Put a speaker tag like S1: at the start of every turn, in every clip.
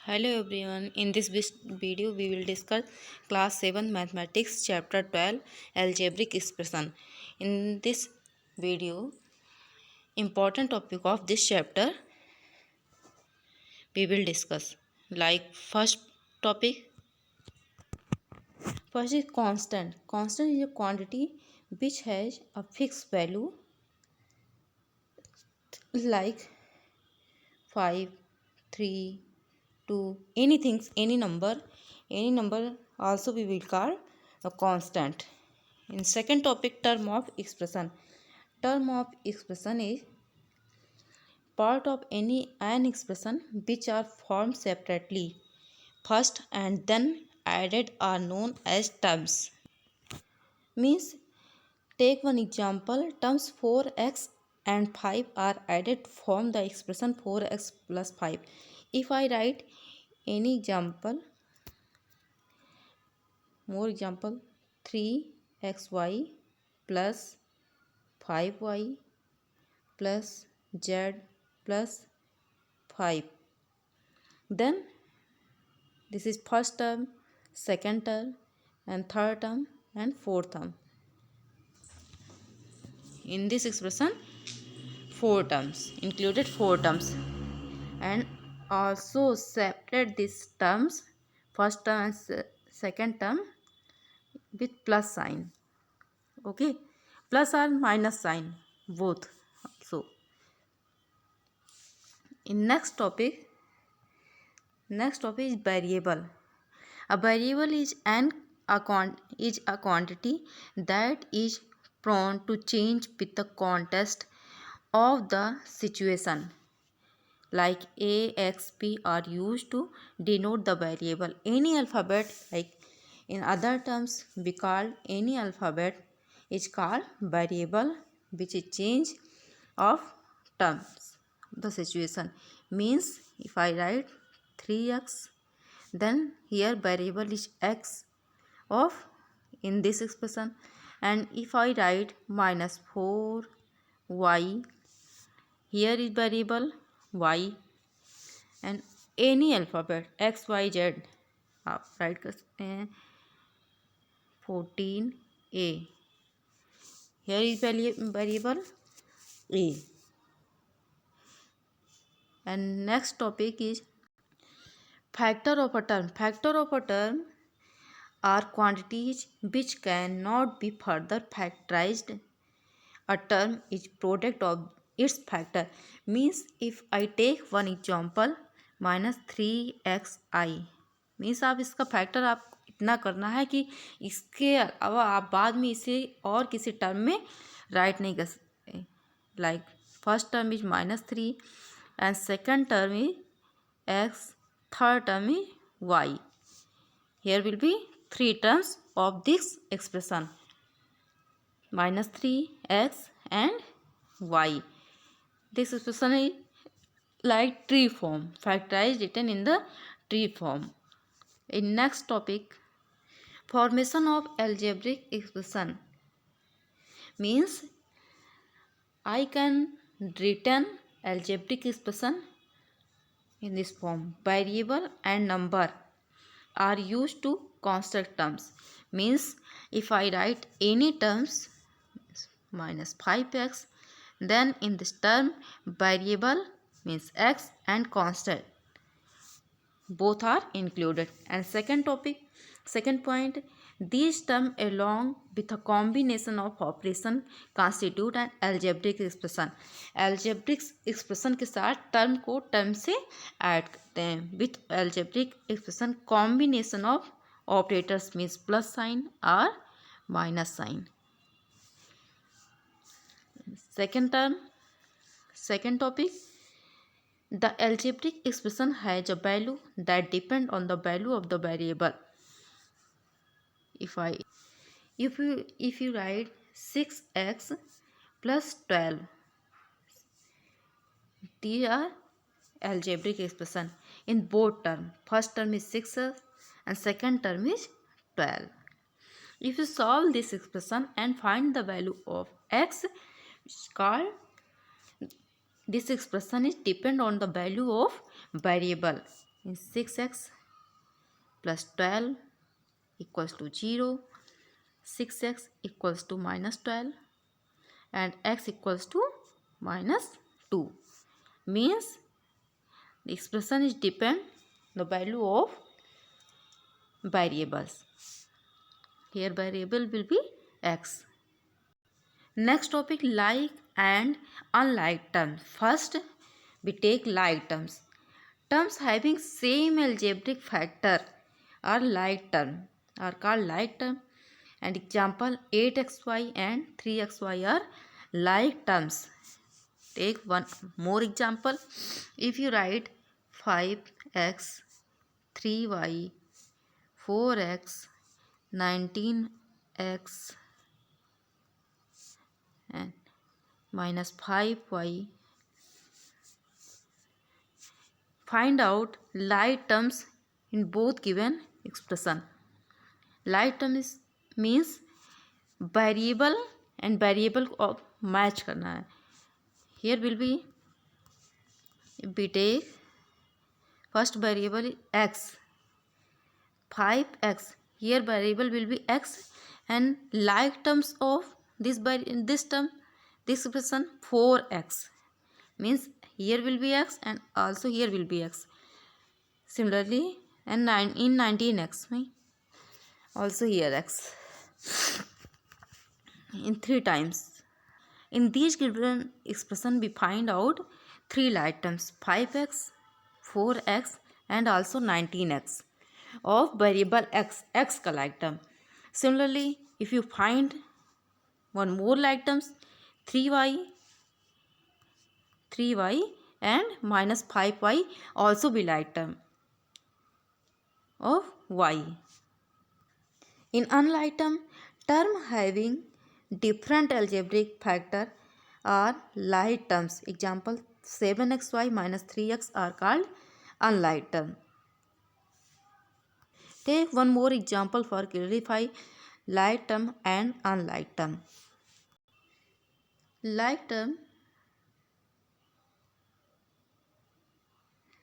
S1: Hello everyone. In this video we will discuss class 7 mathematics chapter 12 algebraic expression. In this video, important topic of this chapter we will discuss. Like first topic, first is constant. Constant is a quantity which has a fixed value like 5, 3, 2, anything, any number also we will call a constant. In second topic, term of expression. Term of expression is part of any an expression which are formed separately first and then added are known as terms. Means take one example, terms 4x and 5 are added form the expression 4x plus 5. If I write any example, more example, 3xy plus 5y plus z plus 5, then this is first term, second term and third term and fourth term. In this expression 4 terms included, 4 terms, and also separate these terms first term and second term with plus sign. Okay, plus or minus sign both. So in next topic is variable. A variable is a quantity that is prone to change with the context of the situation. Like A, X, P are used to denote the variable. Any alphabet, like in other terms we call any alphabet is called variable, which is change of terms. The situation means if I write 3x, then here variable is x of in this expression, and if I write minus 4y, here is variable y, and any alphabet x, y, z, write 14a, here is variable a. And next topic is factor of a term. Factor of a term are quantities which cannot be further factorized. A term is product of its factor. Means if I take one example minus 3xi, means आप इसका factor आप इतना करना है कि इसके अलावा आप बाद में इसे और किसी टर्म में राइट नहीं कर सकते. Like first term is -3 and second term is x, third term is y. Here will be 3 terms of this expression, -3x and y. This expression is like tree form, factorized written in the tree form. In next topic, formation of algebraic expression. Means I can written algebraic expression in this form. Variable and number are used to construct terms. Means if I write any terms minus 5x, then in this term variable means x and constant both are included. And second point, these terms along with a combination of operation constitute an algebraic expression. algebraic expression के साथ term को term से add करते हैं. with algebraic expression combination of operators means plus sign or minus sign. Second topic, the algebraic expression has a value that depend on the value of the variable. If you write 6x plus 12, these are algebraic expression in both terms. First term is 6x and second term is 12. If you solve this expression and find the value of x, it's called this expression is depend on the value of variable. means 6x plus 12 equals to 0, 6x equals to minus 12 and x equals to minus 2, means the expression is depend the value of variables. Here variable will be x. Next topic, like and unlike terms. First we take like terms. Terms having same algebraic factor are like term, are called like term. And example 8xy and 3xy are like terms. Take one more example. If you write 5x 3y 4x 19x and minus 5y, find out like terms in both given expression. Like term means variable and variable of match करना है. Here will be, if we take first variable x, 5x, here variable will be x and like terms of this term, this expression 4x, means here will be x and also here will be x. Similarly, and in 19x, also here x in 3 times. In these given expression we find out 3 like terms 5x, 4x and also 19x of variable x का like term. Similarly, if you find one more like terms 3y and minus 5y also be like term of y. In unlike term having different algebraic factor are like terms. Example 7xy minus 3x are called unlike term. Take one more example for clarify like term and unlike term. Like term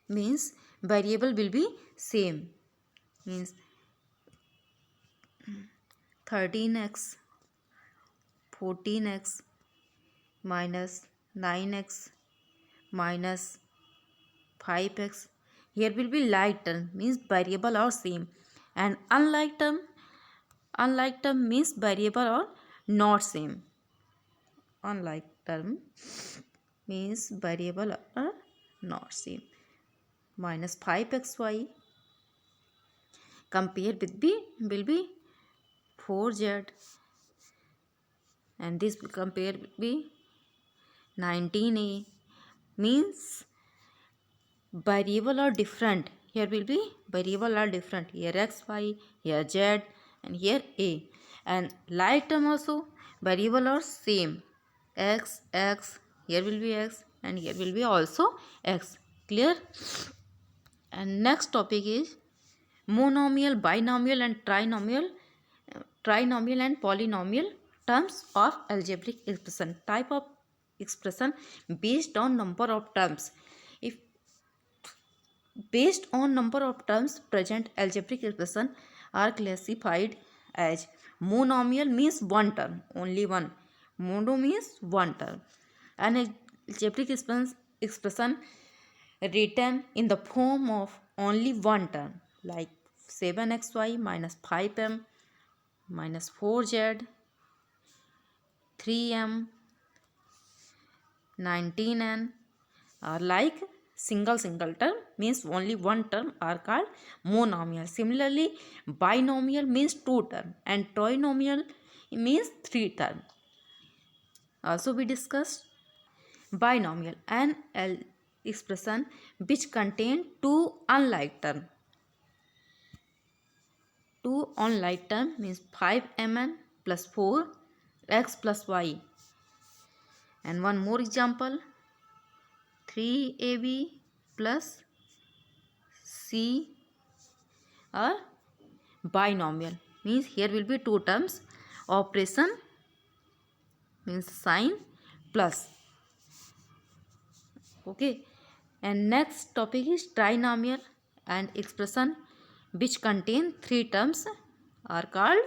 S1: means variable will be same, means 13x 14x minus 9x minus 5x. Here will be like term, means variable are same, and unlike term means variable are not same. Unlike term means variable are not same. Minus 5xy compare with b will be 4z and this will compare with b 19a, means variable are different. Here will be variable are different. Here xy, here z and here a. And like term also variable are same. X, here will be x and here will be also x. Clear? And next topic is monomial, binomial and trinomial and polynomial terms of algebraic expression. Type of expression based on number of terms. If based on number of terms present, algebraic expression are classified as monomial means one term, only one. Mono means one term. An algebraic expression written in the form of only one term, like 7xy minus 5m minus 4z 3m 19n are like single term, means only one term, are called monomial. Similarly, binomial means two term and trinomial means three term. Also we discussed binomial, an expression which contain two unlike term. Two unlike term means 5mn plus 4x plus y. And one more example 3ab plus c are binomial, means here will be two terms, operation means sign plus. Okay, and next topic is trinomial and expression which contain three terms are called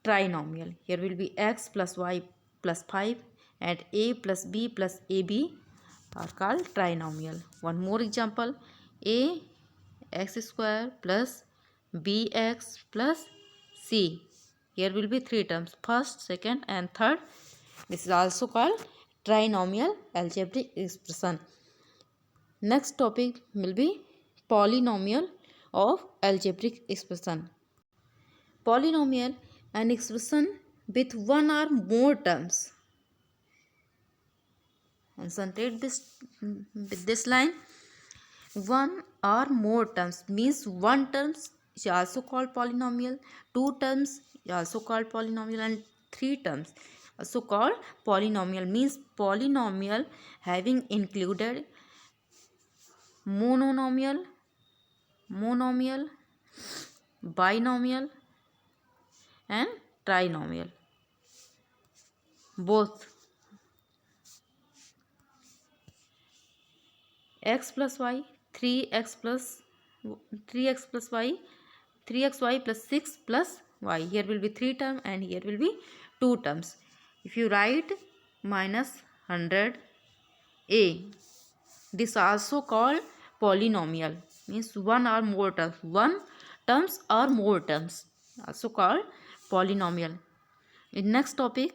S1: trinomial. Here will be x plus y plus 5 and a plus b plus ab are called trinomial. One more example, a x square plus bx plus c. Here will be three terms, first, second and third. This is also called trinomial algebraic expression. Next topic will be polynomial of algebraic expression. Polynomial, an expression with one or more terms. Concentrate this with this line. One or more terms means one terms is also called polynomial, two terms is also called polynomial, and three terms also called polynomial. Means polynomial having included monomial, binomial and trinomial. Both x plus y, 3x plus y, 3xy plus 6 plus y. Here will be three terms and here will be two terms. If you write minus 100a, this also called polynomial. Means one or more terms. One terms or more terms. Also called polynomial. In next topic,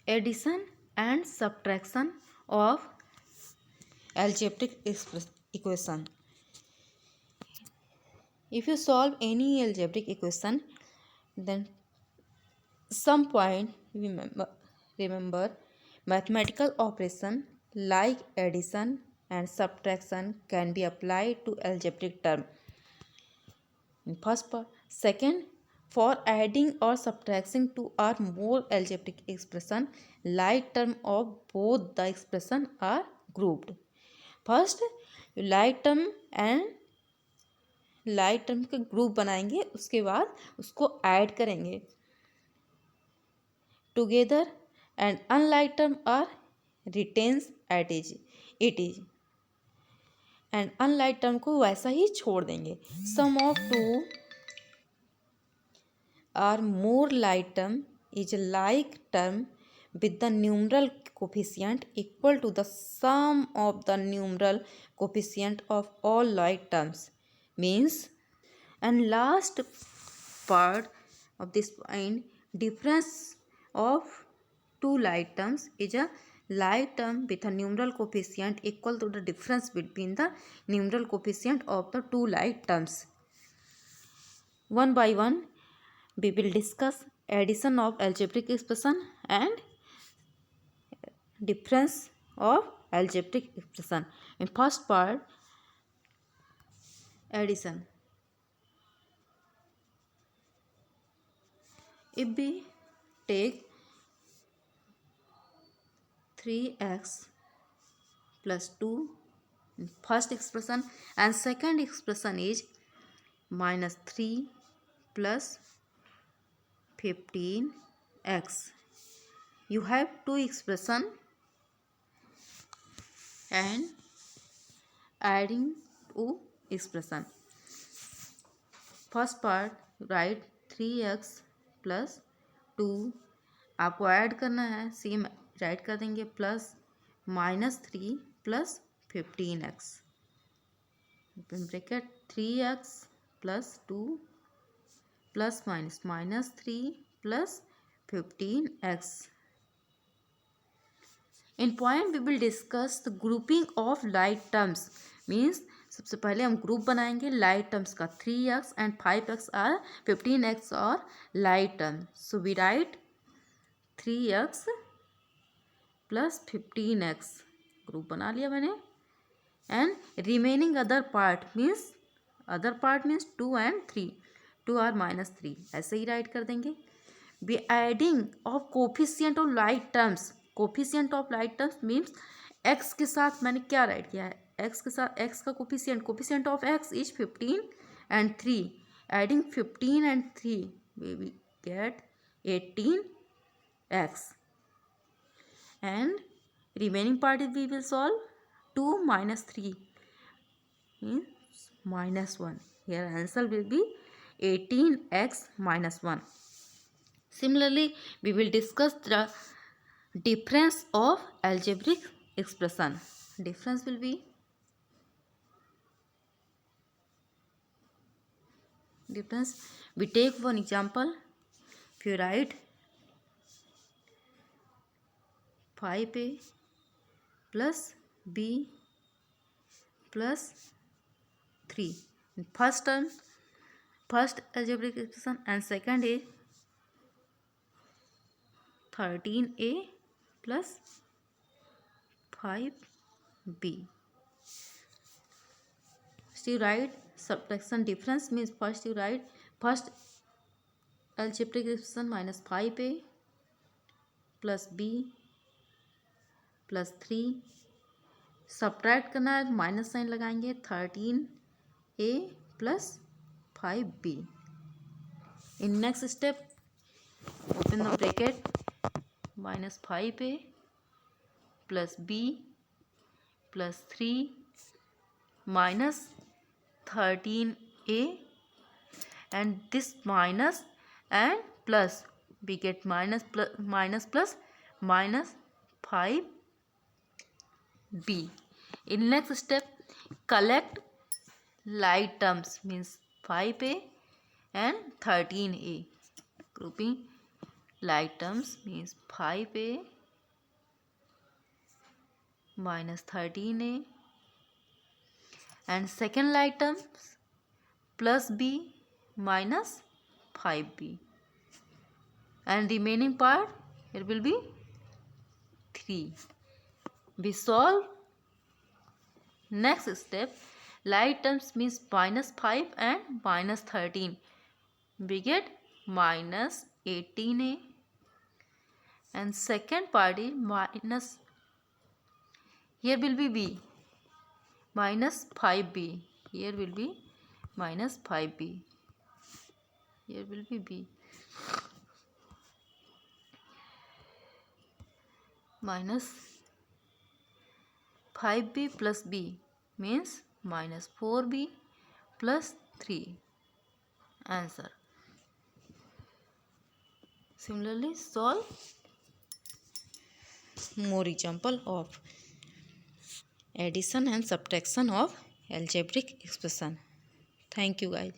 S1: addition and subtraction of algebraic equation. If you solve any algebraic equation, then some point remember mathematical operation like addition and subtraction can be applied to algebraic term. In first part. Second, for adding or subtracting two or more algebraic expression, like term of both the expression are grouped. First like term का group बनाएंगे, उसके बाद उसको add करेंगे together, and unlike term are retains at it is, and unlike term को वैसा ही छोड़ देंगे. Sum of two or more like term is like term with the numeral coefficient equal to the sum of the numeral coefficient of all like terms. Means, and last part of this point, difference of two like terms is a like term with a numeral coefficient equal to the difference between the numeral coefficient of the two like terms. One by one we will discuss addition of algebraic expression and difference of algebraic expression. In first part, addition. If we take 3x plus 2 in first expression and second expression is minus 3 plus 15x, you have two expression and adding two expression. First part right 3x plus 2, आपको add करना है, same right कर देंगे, plus minus 3 plus 15x, bracket 3x plus 2 plus minus 3 plus 15x. In point we will discuss the grouping of like terms. Means सबसे पहले हम group बनाएंगे like terms का. 3x and 5x are 15x और like term. So we write 3x plus 15x, group बना लिया मैंने. And remaining other part means 2 and 3, 2 और minus 3, ऐसे ही राइट कर देंगे. We adding of coefficient of like terms. Coefficient of like terms means x के साथ मैंने क्या राइट किया है, एक्स के साथ एक्स का coefficient of x is 15 and 3, adding 15 and 3 we will get 18x, and remaining part we will solve 2 minus 3, means -1. Here answer will be 18x minus 1. Similarly, we will discuss the difference of algebraic expression. Difference will be we take one example. If you write 5a plus b plus 3 in first term, first algebraic expression, and second is 13a plus 5b. First you write subtraction difference, means first you write first algebraic expression minus 5a plus b plus 3, subtract करना है minus sign लगाएंगे 13a plus 5b. In next step, open the bracket, minus 5a plus b plus 3 minus 13a, and this minus and plus, we get minus plus minus 5b. In next step, collect like terms, means 5a and 13a. Grouping like terms means 5a minus 13a, and second like terms plus b minus 5b, and remaining part here will be 3. We solve. Next step, like terms means minus 5 and minus 13. We get minus 18a, and second part is minus, here will be b, minus 5b, here will be minus 5b, here will be b, minus 5b plus b means minus 4b plus 3. Answer. Similarly, solve more example of addition and subtraction of algebraic expression. Thank you guys.